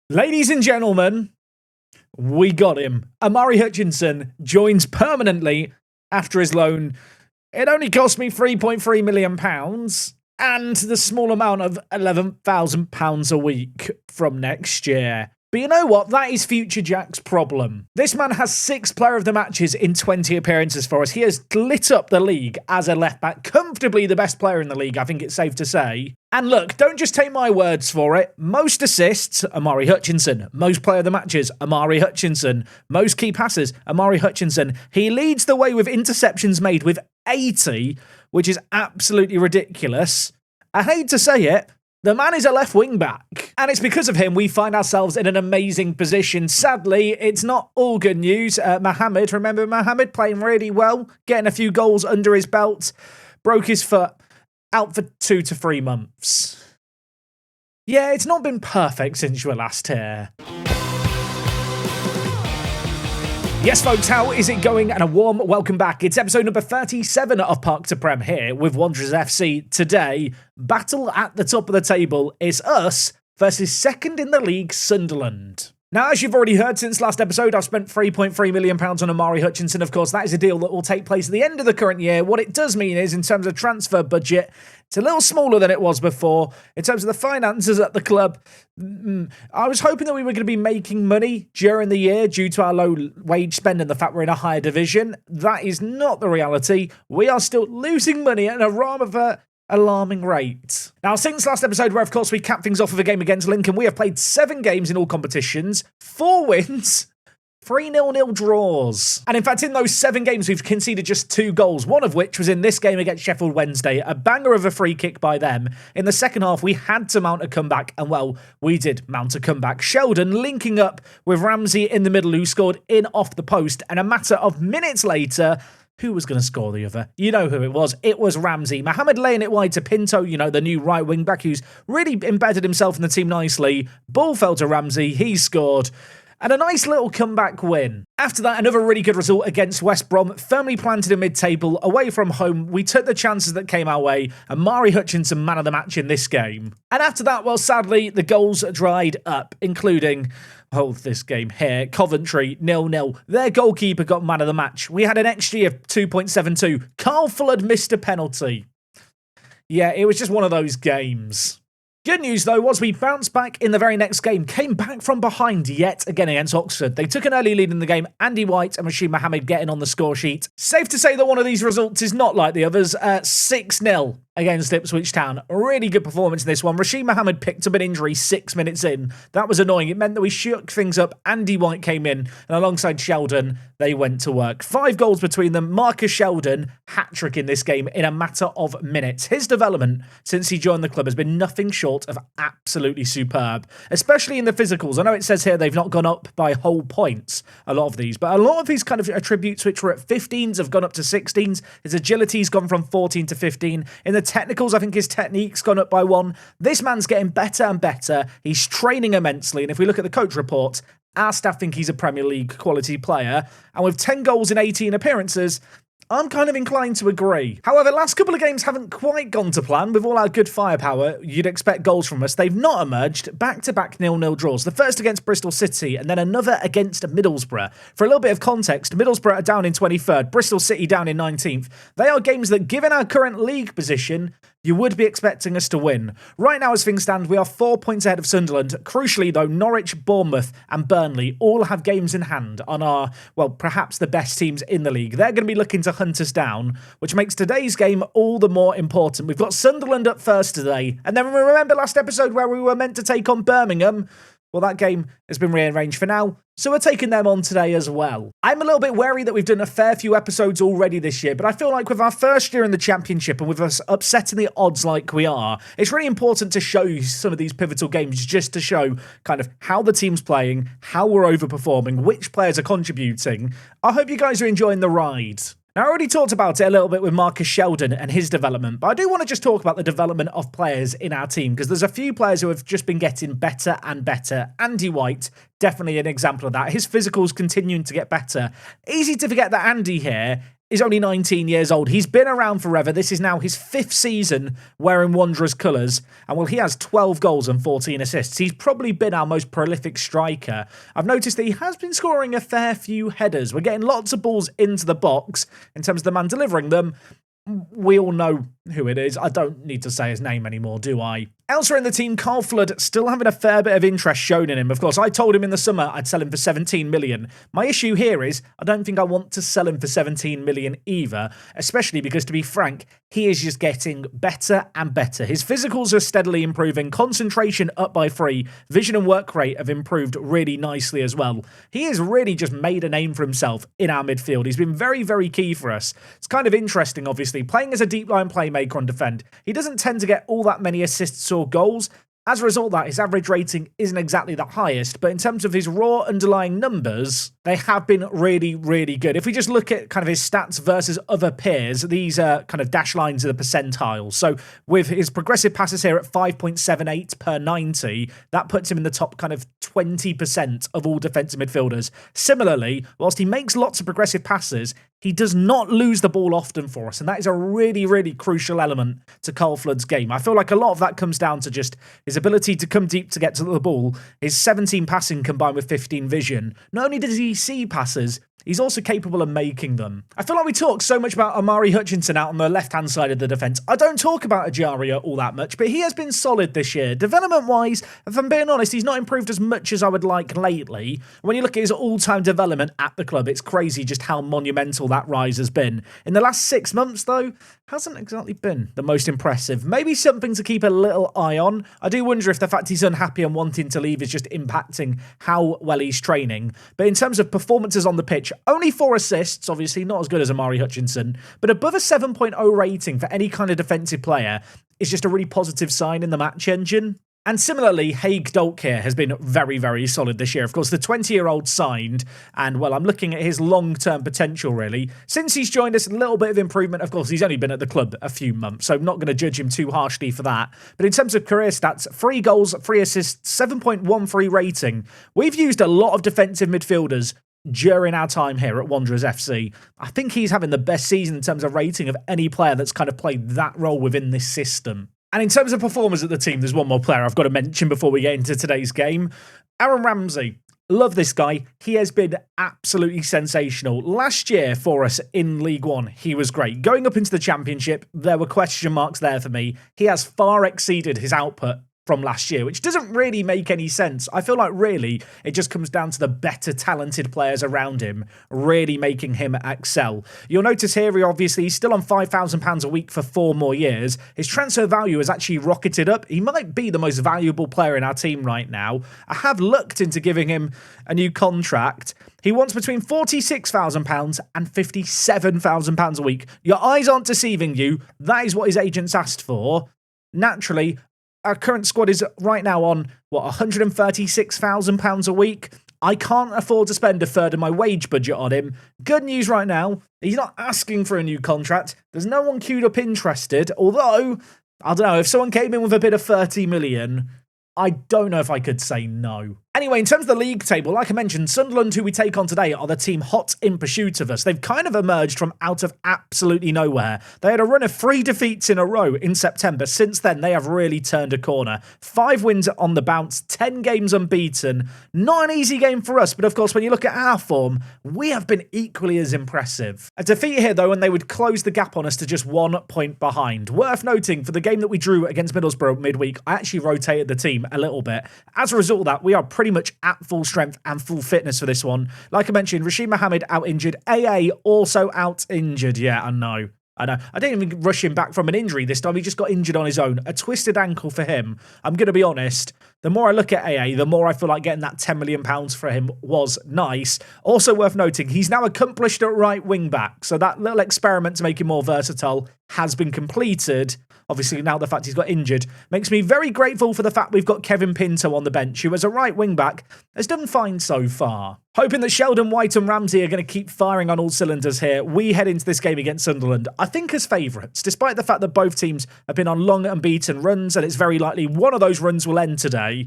Ladies and gentlemen, we got him. Omari Hutchinson joins permanently after his loan. It only cost me £3.3 million and the small amount of £11,000 a week from next year. But you know what? That is future Jack's problem. This man has 6 player of the matches in 20 appearances for us. He has lit up the league as a left back, comfortably the best player in the league, I think it's safe to say. And look, don't just take my words for it. Most assists, Omari Hutchinson. Most player of the matches, Omari Hutchinson. Most key passes, Omari Hutchinson. He leads the way with interceptions made with 80, which is absolutely ridiculous. I hate to say it, the man is a left wing back, and it's because of him we find ourselves in an amazing position. Sadly, it's not all good news. Mohamed, remember Mohamed playing really well, getting a few goals under his belt, broke his foot, out for 2 to 3 months. Yeah, it's not been perfect since you were last here. Yes, folks, how is it going? And a warm welcome back. It's episode number 37 of Park to Prem here with Wanderers FC. Today, battle at the top of the table is us versus second in the league, Sunderland. Now, as you've already heard since last episode, I've spent £3.3 million on Omari Hutchinson. Of course, that is a deal that will take place at the end of the current year. What it does mean is, in terms of transfer budget, it's a little smaller than it was before. In terms of the finances at the club, I was hoping that we were going to be making money during the year due to our low wage spend and the fact we're in a higher division. That is not the reality. We are still losing money at a rather alarming rate. Now, since last episode, where of course we capped things off with a game against Lincoln, we have played 7 games in all competitions, 4 wins, 3 0-0 draws. And in fact, in those 7 games, we've conceded just 2 goals, one of which was in this game against Sheffield Wednesday, a banger of a free kick by them. In the second half, we had to mount a comeback, and well, we did mount a comeback. Sheldon linking up with Ramsey in the middle, who scored in off the post, and a matter of minutes later, who was going to score the other? You know who it was. It was Ramsey. Mohamed laying it wide to Pinto, you know, the new right wing back who's really embedded himself in the team nicely. Ball fell to Ramsey. He scored. And a nice little comeback win. After that, another really good result against West Brom, firmly planted in mid-table, away from home. We took the chances that came our way, and Omari Hutchinson man of the match in this game. And after that, well, sadly, the goals dried up, including, this game here, Coventry, 0-0. Their goalkeeper got man of the match. We had an XG of 2.72. Carl Fullard missed a penalty. Yeah, it was just one of those games. Good news, though, was we bounced back in the very next game, came back from behind yet again against Oxford. They took an early lead in the game, Andy White and Rashid Mohammed getting on the score sheet. Safe to say that one of these results is not like the others, 6-0 against Ipswich Town. A really good performance in this one. Rashid Mohammed picked up an injury 6 minutes in. That was annoying. It meant that we shook things up. Andy White came in, and alongside Sheldon, they went to work. 5 goals between them. Marcus Sheldon, hat-trick in this game in a matter of minutes. His development since he joined the club has been nothing short of absolutely superb, especially in the physicals. I know it says here they've not gone up by whole points, a lot of these, but a lot of these kind of attributes which were at 15s have gone up to 16s. His agility's gone from 14 to 15. In the technicals, I think his technique's gone up by 1. This man's getting better and better. He's training immensely, and if we look at the coach report, our staff think he's a Premier League quality player, and with 10 goals in 18 appearances, I'm kind of inclined to agree. However, last couple of games haven't quite gone to plan. With all our good firepower, you'd expect goals from us. They've not emerged. Back-to-back 0-0 draws. The first against Bristol City and then another against Middlesbrough. For a little bit of context, Middlesbrough are down in 23rd, Bristol City down in 19th. They are games that, given our current league position, you would be expecting us to win. Right now, as things stand, we are 4 points ahead of Sunderland. Crucially, though, Norwich, Bournemouth and Burnley all have games in hand on our, well, perhaps the best teams in the league. They're going to be looking to hunt us down, which makes today's game all the more important. We've got Sunderland up first today. And then remember last episode where we were meant to take on Birmingham? Well, that game has been rearranged for now, so we're taking them on today as well. I'm a little bit wary that we've done a fair few episodes already this year, but I feel like with our first year in the Championship and with us upsetting the odds like we are, it's really important to show you some of these pivotal games just to show kind of how the team's playing, how we're overperforming, which players are contributing. I hope you guys are enjoying the ride. Now, I already talked about it a little bit with Marcus Sheldon and his development, but I do want to just talk about the development of players in our team, because there's a few players who have just been getting better and better. Andy White, definitely an example of that. His physical's continuing to get better. Easy to forget that Andy here is only 19 years old. He's been around forever. This is now his 5th season wearing Wanderers colours. And well, he has 12 goals and 14 assists. He's probably been our most prolific striker. I've noticed that he has been scoring a fair few headers. We're getting lots of balls into the box in terms of the man delivering them. We all know who it is. I don't need to say his name anymore, do I? Elsewhere in the team, Carl Flood still having a fair bit of interest shown in him. Of course, I told him in the summer I'd sell him for 17 million. My issue here is I don't think I want to sell him for 17 million either, especially because, to be frank, he is just getting better and better. His physicals are steadily improving, concentration up by 3, vision and work rate have improved really nicely as well. He has really just made a name for himself in our midfield. He's been very, very key for us. It's kind of interesting, obviously, playing as a deep line playmaker on defend. He doesn't tend to get all that many assists or goals. As a result of that, his average rating isn't exactly the highest, but in terms of his raw underlying numbers, they have been really, really good. If we just look at kind of his stats versus other peers, these are kind of dash lines of the percentiles. So with his progressive passes here at 5.78 per 90, that puts him in the top kind of 20% of all defensive midfielders. Similarly, whilst he makes lots of progressive passes, he does not lose the ball often for us, and that is a really, really crucial element to Carl Flood's game. I feel like a lot of that comes down to just his ability to come deep to get to the ball, his 17 passing combined with 15 vision. Not only does he see passes, he's also capable of making them. I feel like we talk so much about Omari Hutchinson out on the left-hand side of the defence. I don't talk about Ajaria all that much, but he has been solid this year. Development-wise, if I'm being honest, he's not improved as much as I would like lately. When you look at his all-time development at the club, it's crazy just how monumental that rise has been. In the last 6 months, though, hasn't exactly been the most impressive. Maybe something to keep a little eye on. I do wonder if the fact he's unhappy and wanting to leave is just impacting how well he's training. But in terms of performances on the pitch, only 4 assists, obviously not as good as Omari Hutchinson, but above a 7.0 rating for any kind of defensive player is just a really positive sign in the match engine. And similarly, Haig Dolkir has been very, very solid this year. Of course, the 20-year-old signed, and, well, I'm looking at his long-term potential, really. Since he's joined us, a little bit of improvement. Of course, he's only been at the club a few months, so I'm not going to judge him too harshly for that. But in terms of career stats, 3 goals, 3 assists, 7.13 rating. We've used a lot of defensive midfielders during our time here at Wanderers FC. I think he's having the best season in terms of rating of any player that's kind of played that role within this system. And in terms of performers at the team, there's one more player I've got to mention before we get into today's game. Aaron Ramsey. Love this guy. He has been absolutely sensational. Last year for us in League One, he was great. Going up into the Championship, there were question marks there for me. He has far exceeded his output from last year, which doesn't really make any sense. I feel like really it just comes down to the better talented players around him really making him excel. You'll notice here, he's still on £5,000 a week for 4 more years. His transfer value has actually rocketed up. He might be the most valuable player in our team right now. I have looked into giving him a new contract. He wants between £46,000 and £57,000 a week. Your eyes aren't deceiving you. That is what his agents asked for. Naturally, our current squad is right now on, £136,000 a week. I can't afford to spend a third of my wage budget on him. Good news right now, he's not asking for a new contract. There's no one queued up interested, although, I don't know, if someone came in with a bid of 30 million, I don't know if I could say no. Anyway, in terms of the league table, like I mentioned, Sunderland, who we take on today, are the team hot in pursuit of us. They've kind of emerged from out of absolutely nowhere. They had a run of 3 defeats in a row in September. Since then, they have really turned a corner. 5 wins on the bounce, 10 games unbeaten. Not an easy game for us, but of course, when you look at our form, we have been equally as impressive. A defeat here, though, and they would close the gap on us to just 1 point behind. Worth noting, for the game that we drew against Middlesbrough midweek, I actually rotated the team a little bit. As a result of that, we are pretty much at full strength and full fitness for this one. Like I mentioned, Rashid Mohammed out injured. AA also out injured. Yeah, I know. I didn't even rush him back from an injury this time. He just got injured on his own. A twisted ankle for him. I'm going to be honest. The more I look at AA, the more I feel like getting that £10 million for him was nice. Also worth noting, he's now accomplished at right wing back. So that little experiment to make him more versatile has been completed. Obviously, now the fact he's got injured makes me very grateful for the fact we've got Kevin Pinto on the bench, who as a right wing-back has done fine so far. Hoping that Sheldon White and Ramsey are going to keep firing on all cylinders here, we head into this game against Sunderland, I think as favourites, despite the fact that both teams have been on long unbeaten runs, and it's very likely one of those runs will end today.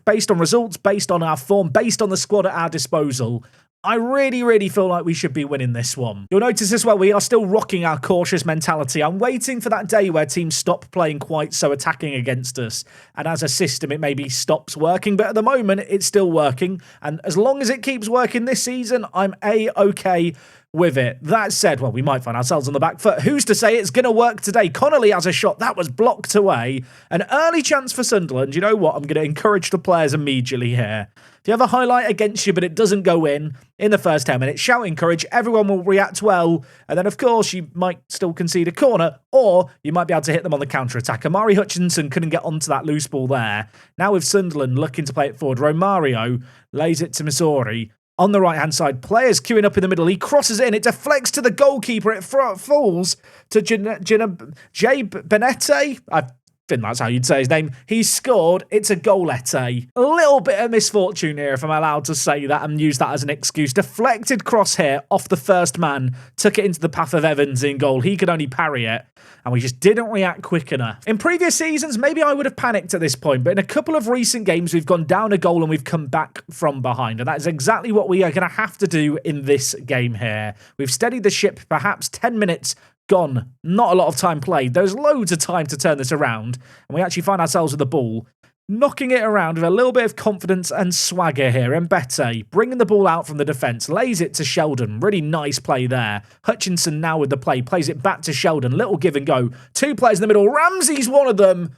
Based on results, based on our form, based on the squad at our disposal, I really feel like we should be winning this one. You'll notice as well, we are still rocking our cautious mentality. I'm waiting for that day where teams stop playing quite so attacking against us. And as a system, it maybe stops working. But at the moment, it's still working. And as long as it keeps working this season, I'm A-okay with it. That said, well, we might find ourselves on the back foot. Who's to say it's going to work today? Connolly has a shot. That was blocked away. An early chance for Sunderland. You know what? I'm going to encourage the players immediately here. If you have a highlight against you, but it doesn't go in the first 10 minutes, shout encourage. Everyone will react well. And then, of course, you might still concede a corner, or you might be able to hit them on the counter-attack. Amari Hutchinson couldn't get onto that loose ball there. Now with Sunderland looking to play it forward, Romario lays it to Missouri. On the right-hand side, players queuing up in the middle. He crosses it in. It deflects to the goalkeeper. It falls to Jay Benette. I think that's how you'd say his name. He's scored. It's a goalette. A little bit of misfortune here, if I'm allowed to say that and use that as an excuse. Deflected crosshair off the first man. Took it into the path of Evans in goal. He could only parry it. And we just didn't react quick enough. In previous seasons, maybe I would have panicked at this point, but in a couple of recent games, we've gone down a goal and we've come back from behind. And that is exactly what we are going to have to do in this game here. We've steadied the ship, perhaps 10 minutes gone. Not a lot of time played. There's loads of time to turn this around. And we actually find ourselves with the ball, knocking it around with a little bit of confidence and swagger here. Mbete bringing the ball out from the defence, lays it to Sheldon. Really nice play there. Hutchinson now with the play, plays it back to Sheldon. Little give and go. Two players in the middle. Ramsey's one of them.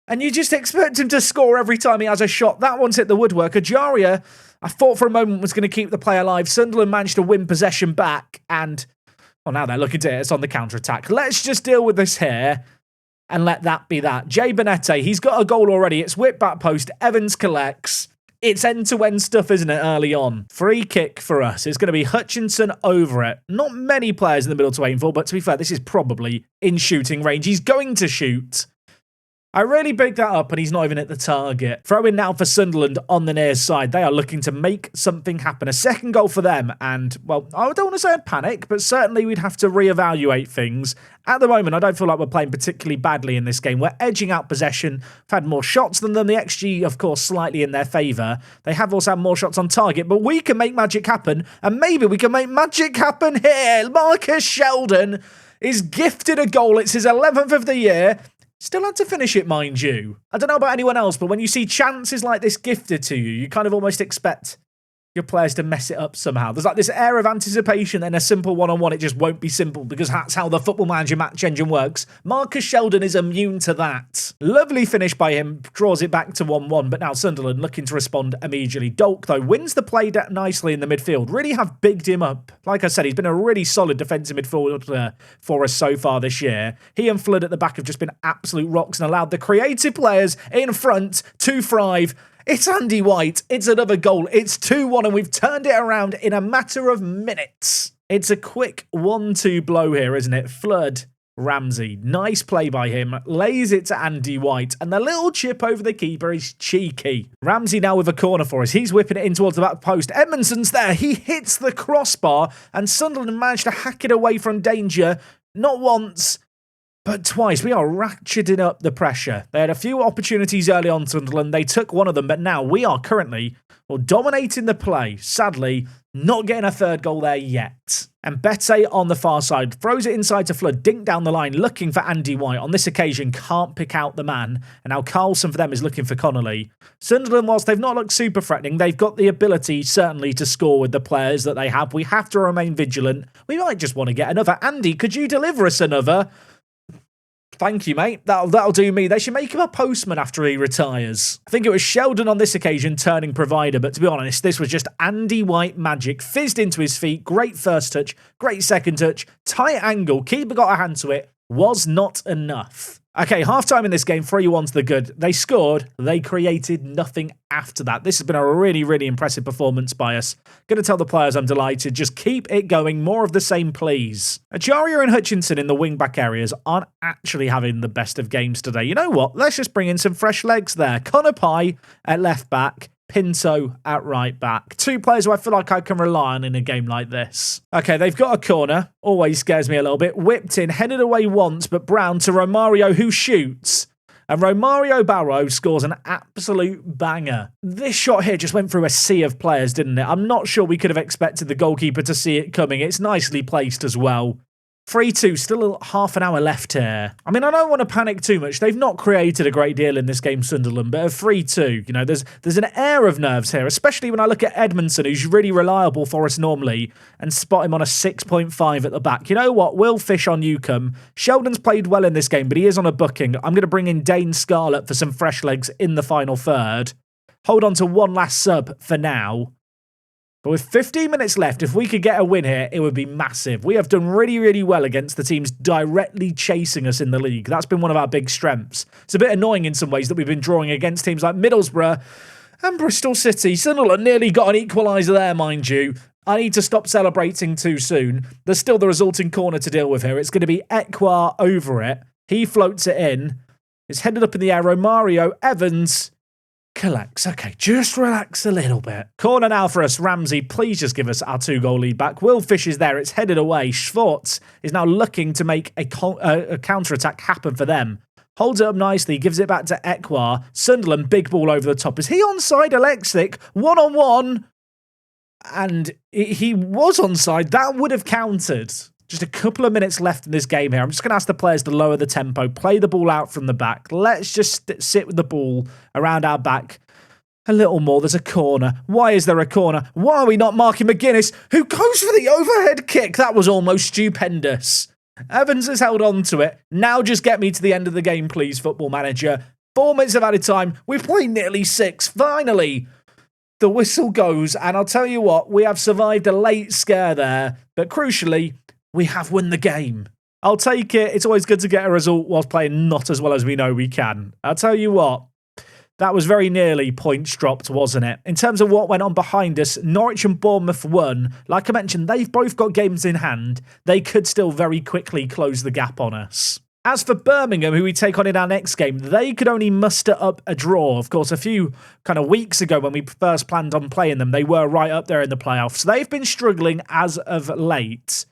And you just expect him to score every time he has a shot. That one's hit the woodwork. Ajaria, I thought for a moment was going to keep the play alive. Sunderland managed to win possession back. And, well, now they're looking to hit us on the counter-attack. Let's just deal with this here. And let that be that. Jay Benette, he's got a goal already. It's whipped back post. Evans collects. It's end-to-end stuff, isn't it, early on? Free kick for us. It's going to be Hutchinson over it. Not many players in the middle to aim for, but to be fair, this is probably in shooting range. He's going to shoot. I really bigged that up and he's not even at the target. Throw in now for Sunderland on the near side. They are looking to make something happen. A second goal for them and, well, I don't want to say I'd panic, but certainly we'd have to reevaluate things. At the moment, I don't feel like we're playing particularly badly in this game. We're edging out possession. We've had more shots than them. The XG, of course, slightly in their favour. They have also had more shots on target, but we can make magic happen, and maybe we can make magic happen here. Marcus Sheldon is gifted a goal. It's his 11th of the year. Still had to finish it, mind you. I don't know about anyone else, but when you see chances like this gifted to you, you kind of almost expect your players to mess it up somehow. There's like this air of anticipation and a simple one-on-one. It just won't be simple because that's how the Football Manager match engine works. Marcus Sheldon is immune to that. Lovely finish by him, draws it back to 1-1, but now Sunderland looking to respond immediately. Dolk, though, wins the play nicely in the midfield. Really have bigged him up. Like I said, he's been a really solid defensive midfielder for us so far this year. He and Flood at the back have just been absolute rocks and allowed the creative players in front to thrive. It's Andy White. It's another goal. It's 2-1 and we've turned it around in a matter of minutes. It's a quick 1-2 blow here, isn't it? Flood, Ramsey. Nice play by him. Lays it to Andy White. And the little chip over the keeper is cheeky. Ramsey now with a corner for us. He's whipping it in towards the back post. Edmondson's there. He hits the crossbar and Sunderland managed to hack it away from danger. Not once, but twice. We are ratcheting up the pressure. They had a few opportunities early on, Sunderland. They took one of them, but now we are currently dominating the play. Sadly, not getting a third goal there yet. And Bete on the far side throws it inside to Flood, dink down the line, looking for Andy White. On this occasion, can't pick out the man. And now Carlson for them is looking for Connolly. Sunderland, whilst they've not looked super threatening, they've got the ability, certainly, to score with the players that they have. We have to remain vigilant. We might just want to get another. Andy, could you deliver us another? Thank you, mate. That'll do me. They should make him a postman after he retires. I think it was Sheldon on this occasion turning provider, but to be honest, this was just Andy White magic. Fizzed into his feet. Great first touch. Great second touch. Tight angle. Keeper got a hand to it. Was not enough. Okay, half-time in this game, 3-1 to the good. They scored. They created nothing after that. This has been a really, really impressive performance by us. Going to tell the players I'm delighted. Just keep it going. More of the same, please. Ajaria and Hutchinson in the wing-back areas aren't actually having the best of games today. You know what? Let's just bring in some fresh legs there. Connor Pye at left-back. Pinto at right back. Two players who I feel like I can rely on in a game like this. Okay, they've got a corner. Always scares me a little bit. Whipped in, headed away once, but Brown to Romario who shoots. And Romario Barrow scores an absolute banger. This shot here just went through a sea of players, didn't it? I'm not sure we could have expected the goalkeeper to see it coming. It's nicely placed as well. 3-2, still half an hour left here. I mean, I don't want to panic too much. They've not created a great deal in this game, Sunderland, but at 3-2, you know, there's an air of nerves here, especially when I look at Edmondson, who's really reliable for us normally, and spot him on a 6.5 at the back. You know what? We'll fish on Newcombe. Sheldon's played well in this game, but he is on a booking. I'm going to bring in Dane Scarlett for some fresh legs in the final third. Hold on to one last sub for now. But with 15 minutes left, if we could get a win here, it would be massive. We have done really, really well against the teams directly chasing us in the league. That's been one of our big strengths. It's a bit annoying in some ways that we've been drawing against teams like Middlesbrough and Bristol City. Sunderland nearly got an equaliser there, mind you. I need to stop celebrating too soon. There's still the resulting corner to deal with here. It's going to be Ekwa over it. He floats it in. It's headed up in the air. Romario, Evans collects. Okay, just relax a little bit. Corner now for us. Ramsey, please just give us our 2-goal lead back. Will Fish is there. It's headed away. Schwartz is now looking to make a counter-attack happen for them. Holds it up nicely. Gives it back to Ekwa. Sunderland, big ball over the top. Is he onside? Alexic, one-on-one. And he was onside. That would have counted. Just a couple of minutes left in this game here. I'm just going to ask the players to lower the tempo, play the ball out from the back. Let's just sit with the ball around our back a little more. There's a corner. Why is there a corner? Why are we not marking McGuinness, who goes for the overhead kick? That was almost stupendous. Evans has held on to it. Now just get me to the end of the game, please, Football Manager. 4 minutes of added time. We've played nearly 6. Finally, the whistle goes. And I'll tell you what, we have survived a late scare there. But crucially, we have won the game. I'll take it. It's always good to get a result whilst playing not as well as we know we can. I'll tell you what, that was very nearly points dropped, wasn't it? In terms of what went on behind us, Norwich and Bournemouth won. Like I mentioned, they've both got games in hand. They could still very quickly close the gap on us. As for Birmingham, who we take on in our next game, they could only muster up a draw. Of course, a few kind of weeks ago when we first planned on playing them, they were right up there in the playoffs. They've been struggling as of late.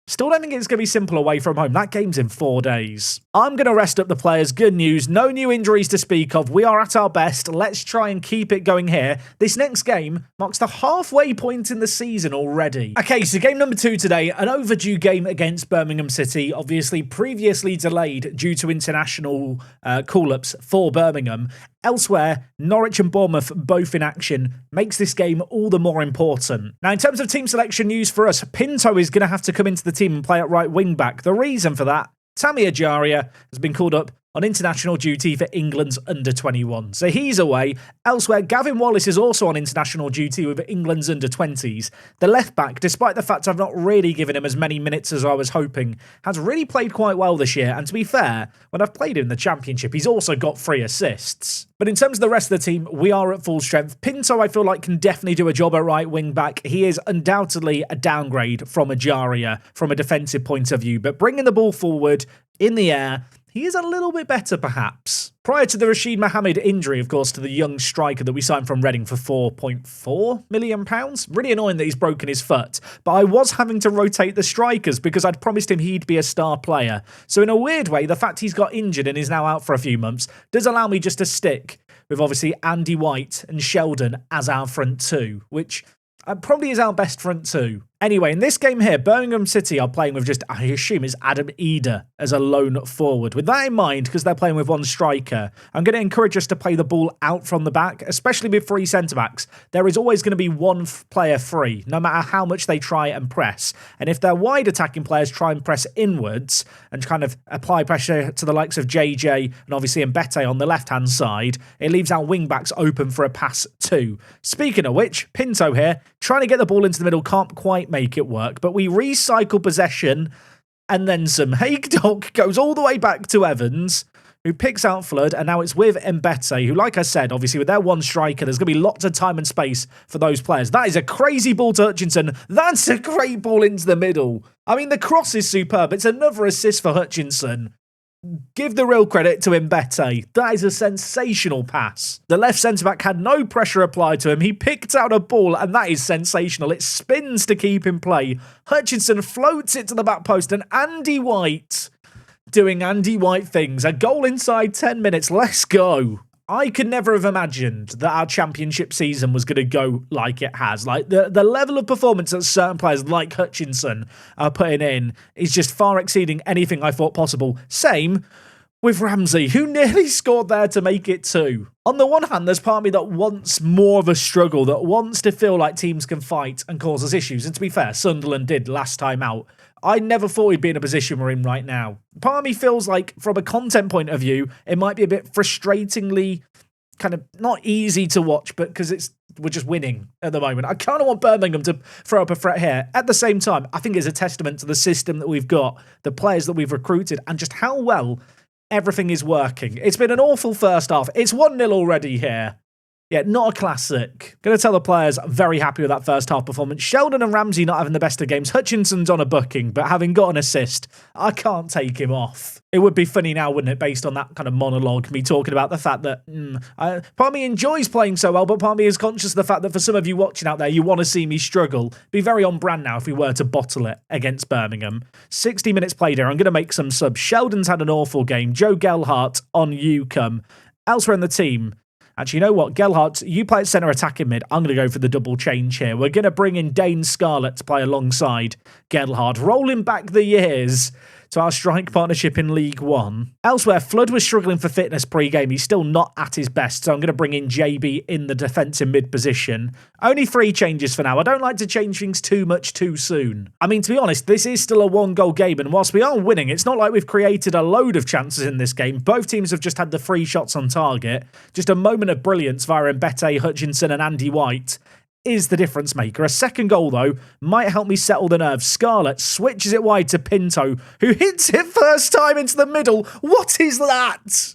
Still don't think it's going to be simple away from home. That game's in 4 days. I'm going to rest up the players. Good news. No new injuries to speak of. We are at our best. Let's try and keep it going here. This next game marks the halfway point in the season already. Okay, so game number 2 today. An overdue game against Birmingham City. Obviously, previously delayed due to international call-ups for Birmingham. Elsewhere, Norwich and Bournemouth both in action makes this game all the more important. Now, in terms of team selection news for us, Pinto is going to have to come into the team and play at right wing back. The reason for that, Tammy Ajaria has been called up on international duty for England's under-21. So he's away. Elsewhere, Gavin Wallace is also on international duty with England's under-20s. The left-back, despite the fact I've not really given him as many minutes as I was hoping, has really played quite well this year. And to be fair, when I've played him in the Championship, he's also got 3 assists. But in terms of the rest of the team, we are at full strength. Pinto, I feel like, can definitely do a job at right wing-back. He is undoubtedly a downgrade from Ajaria from a defensive point of view. But bringing the ball forward in the air, he is a little bit better, perhaps. Prior to the Rashid Mohammed injury, of course, to the young striker that we signed from Reading for £4.4 million. Really annoying that he's broken his foot. But I was having to rotate the strikers because I'd promised him he'd be a star player. So in a weird way, the fact he's got injured and is now out for a few months does allow me just to stick with obviously Andy White and Sheldon as our front two, which probably is our best front two. Anyway, in this game here, Birmingham City are playing with just, I assume it's Adam Eder as a lone forward. With that in mind, because they're playing with one striker, I'm going to encourage us to play the ball out from the back, especially with 3 centre-backs. There is always going to be one player free, no matter how much they try and press. And if their wide attacking players try and press inwards and kind of apply pressure to the likes of JJ and obviously Mbete on the left-hand side, it leaves our wing-backs open for a pass too. Speaking of which, Pinto here, trying to get the ball into the middle, can't quite make it work, but we recycle possession and then some. Haigdog goes all the way back to Evans, who picks out Flood, and now it's with Mbete, who, like I said, obviously with their one striker, there's going to be lots of time and space for those players. That is a crazy ball to Hutchinson. That's a great ball into the middle. I mean, the cross is superb. It's another assist for Hutchinson. Give the real credit to Mbete. That is a sensational pass. The left centre-back had no pressure applied to him. He picked out a ball, and that is sensational. It spins to keep in play. Hutchinson floats it to the back post, and Andy White doing Andy White things. A goal inside 10 minutes. Let's go. I could never have imagined that our championship season was going to go like it has. Like, the level of performance that certain players like Hutchinson are putting in is just far exceeding anything I thought possible. Same with Ramsey, who nearly scored there to make it 2. On the one hand, there's part of me that wants more of a struggle, that wants to feel like teams can fight and cause us issues. And to be fair, Sunderland did last time out. I never thought we'd be in a position we're in right now. Part of me feels like, from a content point of view, it might be a bit frustratingly kind of not easy to watch, but because we're just winning at the moment. I kind of want Birmingham to throw up a threat here. At the same time, I think it's a testament to the system that we've got, the players that we've recruited, and just how well everything is working. It's been an awful first half. It's 1-0 already here. Yeah, not a classic. Going to tell the players, very happy with that first half performance. Sheldon and Ramsey not having the best of games. Hutchinson's on a booking, but having got an assist, I can't take him off. It would be funny now, wouldn't it, based on that kind of monologue, me talking about the fact that part of me enjoys playing so well, but part of me is conscious of the fact that for some of you watching out there, you want to see me struggle. Be very on brand now if we were to bottle it against Birmingham. 60 minutes played here. I'm going to make some subs. Sheldon's had an awful game. Joe Gelhardt on you come. Elsewhere in the team, actually, you know what? Gelhardt, you play at centre attacking mid. I'm going to go for the double change here. We're going to bring in Dane Scarlett to play alongside Gelhardt, rolling back the years to our strike partnership in League One. Elsewhere, Flood was struggling for fitness pre-game. He's still not at his best, so I'm going to bring in JB in the defensive mid position. Only 3 changes for now. I don't like to change things too much too soon. I mean, to be honest, this is still a 1-goal game, and whilst we are winning, it's not like we've created a load of chances in this game. Both teams have just had the 3 shots on target. Just a moment of brilliance via Mbete, Hutchinson and Andy White is the difference maker. A second goal, though, might help me settle the nerves. Scarlett switches it wide to Pinto, who hits it first time into the middle. What is that?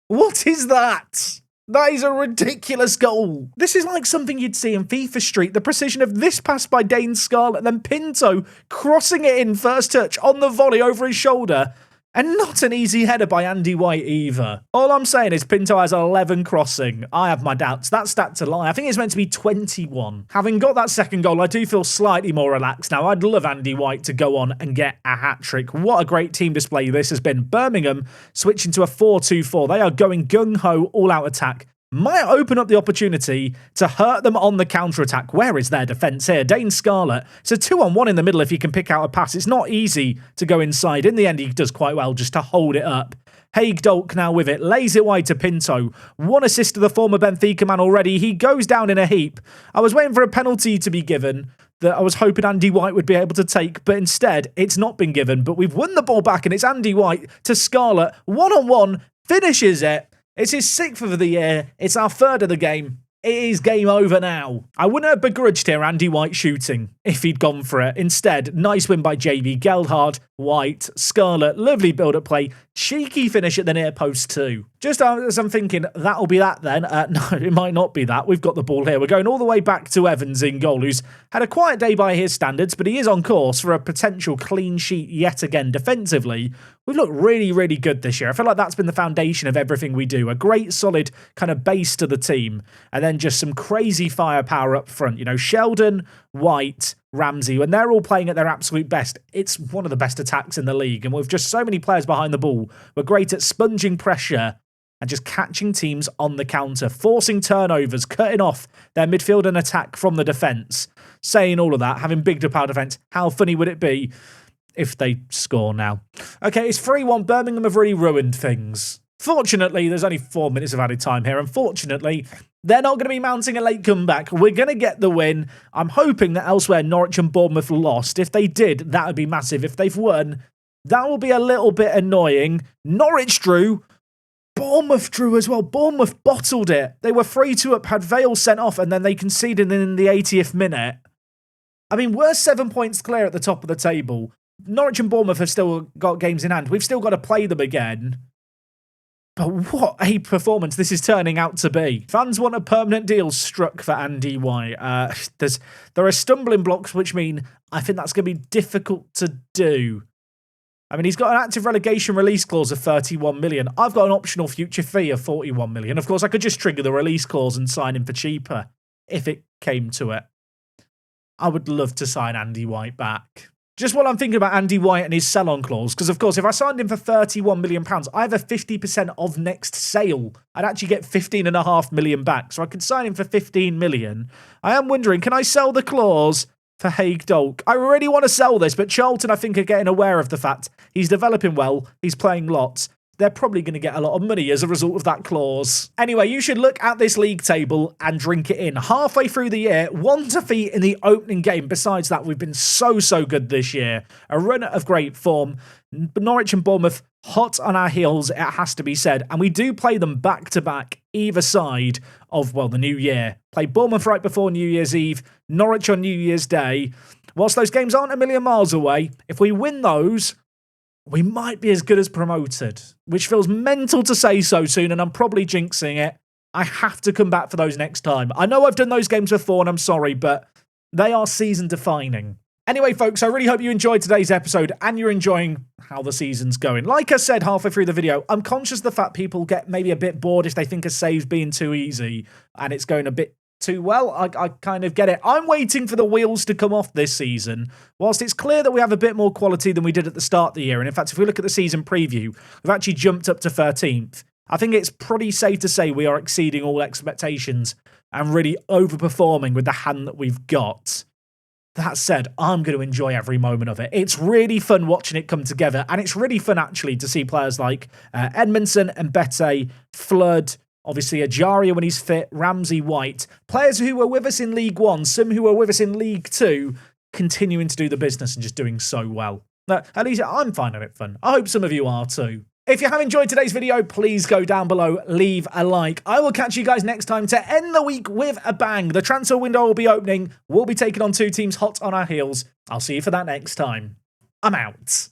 What is that? That is a ridiculous goal. This is like something you'd see in FIFA Street. The precision of this pass by Dane Scarlett, then Pinto crossing it in first touch on the volley over his shoulder. And not an easy header by Andy White either. All I'm saying is Pinto has 11 crossing. I have my doubts. That stat to lie. I think it's meant to be 21. Having got that second goal, I do feel slightly more relaxed now. I'd love Andy White to go on and get a hat-trick. What a great team display this has been. Birmingham switching to a 4-2-4. They are going gung-ho, all-out attack. Might open up the opportunity to hurt them on the counter-attack. Where is their defence here? Dane Scarlett. It's a 2-on-1 in the middle if he can pick out a pass. It's not easy to go inside. In the end, he does quite well just to hold it up. Haig Dolk now with it. Lays it wide to Pinto. 1 assist to the former Benfica man already. He goes down in a heap. I was waiting for a penalty to be given that I was hoping Andy White would be able to take, but instead, it's not been given. But we've won the ball back, and it's Andy White to Scarlett. 1-on-1. Finishes it. It's his 6th of the year. It's our 3rd of the game. It is game over now. I wouldn't have begrudged here Andy White shooting if he'd gone for it. Instead, nice win by JB, Gelhardt, White, Scarlett, lovely build-up play, cheeky finish at the near post too. Just as I'm thinking, that'll be that then. No, it might not be that. We've got the ball here. We're going all the way back to Evans in goal, who's had a quiet day by his standards, but he is on course for a potential clean sheet yet again defensively. We've looked really, really good this year. I feel like that's been the foundation of everything we do. A great, solid kind of base to the team. And then just some crazy firepower up front. You know, Sheldon, White, Ramsey, when they're all playing at their absolute best, it's one of the best attacks in the league. And with just so many players behind the ball, we're great at sponging pressure and just catching teams on the counter, forcing turnovers, cutting off their midfield and attack from the defence. Saying all of that, having bigged up our defence, how funny would it be if they score now? Okay, it's 3-1. Birmingham have really ruined things. Fortunately, there's only 4 minutes of added time here. Unfortunately, they're not going to be mounting a late comeback. We're going to get the win. I'm hoping that elsewhere Norwich and Bournemouth lost. If they did, that would be massive. If they've won, that will be a little bit annoying. Norwich drew. Bournemouth drew as well. Bournemouth bottled it. They were 3-2 up, had Vale sent off, and then they conceded in the 80th minute. I mean, we're 7 points clear at the top of the table. Norwich and Bournemouth have still got games in hand. We've still got to play them again. But what a performance this is turning out to be. Fans want a permanent deal struck for Andy White. There are stumbling blocks, which mean I think that's going to be difficult to do. I mean, he's got an active relegation release clause of 31 million. I've got an optional future fee of 41 million. Of course, I could just trigger the release clause and sign him for cheaper if it came to it. I would love to sign Andy White back. Just while I'm thinking about Andy White and his sell-on clause, because of course, if I signed him for £31 million, I have a 50% of next sale. I'd actually get £15.5 million back, so I could sign him for £15 million. I am wondering, can I sell the clause for Haig Dolk? I really want to sell this, but Charlton, I think, are getting aware of the fact he's developing well, he's playing lots. They're probably going to get a lot of money as a result of that clause. Anyway, you should look at this league table and drink it in. Halfway through the year, 1 defeat in the opening game. Besides that, we've been so good this year. A run of great form. Norwich and Bournemouth hot on our heels, it has to be said. And we do play them back-to-back, either side of, well, the new year. Play Bournemouth right before New Year's Eve, Norwich on New Year's Day. Whilst those games aren't a million miles away, if we win those, we might be as good as promoted, which feels mental to say so soon, and I'm probably jinxing it. I have to come back for those next time. I know I've done those games before, and I'm sorry, but they are season-defining. Anyway, folks, I really hope you enjoyed today's episode, and you're enjoying how the season's going. Like I said halfway through the video, I'm conscious of the fact people get maybe a bit bored if they think a save's being too easy, and it's going a bit too well. I kind of get it. I'm waiting for the wheels to come off this season. Whilst it's clear that we have a bit more quality than we did at the start of the year, and in fact, if we look at the season preview, we've actually jumped up to 13th. I think it's pretty safe to say we are exceeding all expectations and really overperforming with the hand that we've got. That said, I'm going to enjoy every moment of it. It's really fun watching it come together, and it's really fun actually to see players like Edmondson and Bette, Flood, obviously Ajaria when he's fit, Ramsey, White, players who were with us in League One, some who were with us in League Two, continuing to do the business and just doing so well. At least I'm finding it fun. I hope some of you are too. If you have enjoyed today's video, please go down below, leave a like. I will catch you guys next time to end the week with a bang. The transfer window will be opening. We'll be taking on 2 teams hot on our heels. I'll see you for that next time. I'm out.